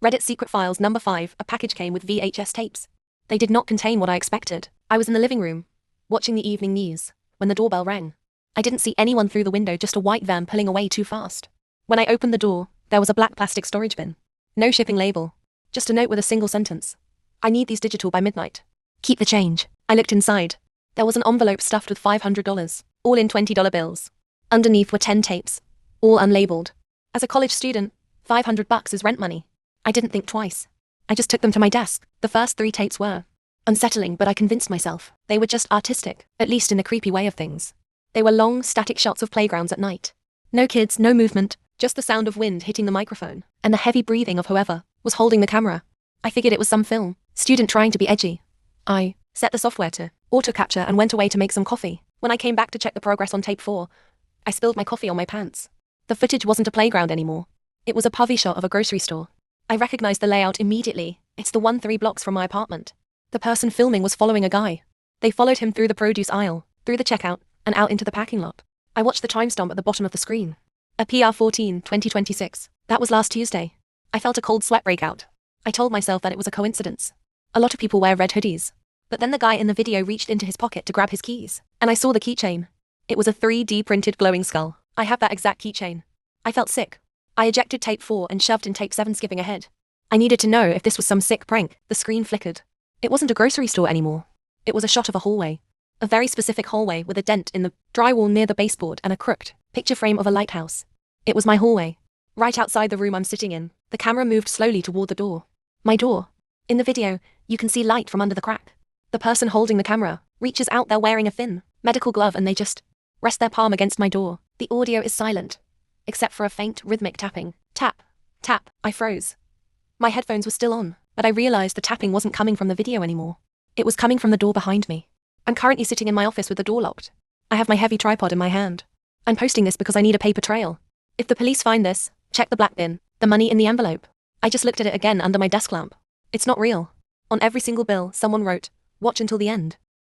Reddit secret files number 5, a package came with VHS tapes. They did not contain what I expected. I was in the living room, watching the evening news, when the doorbell rang. I didn't see anyone through the window, just a white van pulling away too fast. When I opened the door, there was a black plastic storage bin. No shipping label. Just a note with a single sentence. I need these digital by midnight. Keep the change. I looked inside. There was an envelope stuffed with $500, all in $20 bills. Underneath were 10 tapes, all unlabeled. As a college student, $500 is rent money. I didn't think twice. I just took them to my desk. The first 3 tapes were unsettling, but I convinced myself they were just artistic, at least in the creepy way of things. They were long, static shots of playgrounds at night. No kids, no movement, just the sound of wind hitting the microphone, and the heavy breathing of whoever was holding the camera. I figured it was some film student trying to be edgy. I set the software to auto capture and went away to make some coffee. When I came back to check the progress on tape 4, I spilled my coffee on my pants. The footage wasn't a playground anymore. It was a POV shot of a grocery store. I recognized the layout immediately. It's the one 3 blocks from my apartment. The person filming was following a guy. They followed him through the produce aisle, through the checkout, and out into the parking lot. I watched the timestamp at the bottom of the screen. APR 14, 2026. That was last Tuesday. I felt a cold sweat break out. I told myself that it was a coincidence. A lot of people wear red hoodies. But then the guy in the video reached into his pocket to grab his keys, and I saw the keychain. It was a 3D printed glowing skull. I have that exact keychain. I felt sick. I ejected tape 4 and shoved in tape 7, skipping ahead. I needed to know if this was some sick prank. The screen flickered. It wasn't a grocery store anymore. It was a shot of a hallway. A very specific hallway with a dent in the drywall near the baseboard and a crooked picture frame of a lighthouse. It was my hallway. Right outside the room I'm sitting in, the camera moved slowly toward the door. My door. In the video, you can see light from under the crack. The person holding the camera reaches out, they're wearing a thin medical glove, and they just rest their palm against my door. The audio is silent, except for a faint rhythmic tapping. Tap, tap. I froze. My headphones were still on, but I realized the tapping wasn't coming from the video anymore. It was coming from the door behind me. I'm currently sitting in my office with the door locked. I have my heavy tripod in my hand. I'm posting this because I need a paper trail. If the police find this, check the black bin, the money in the envelope. I just looked at it again under my desk lamp. It's not real. On every single bill, someone wrote, "Watch until the end."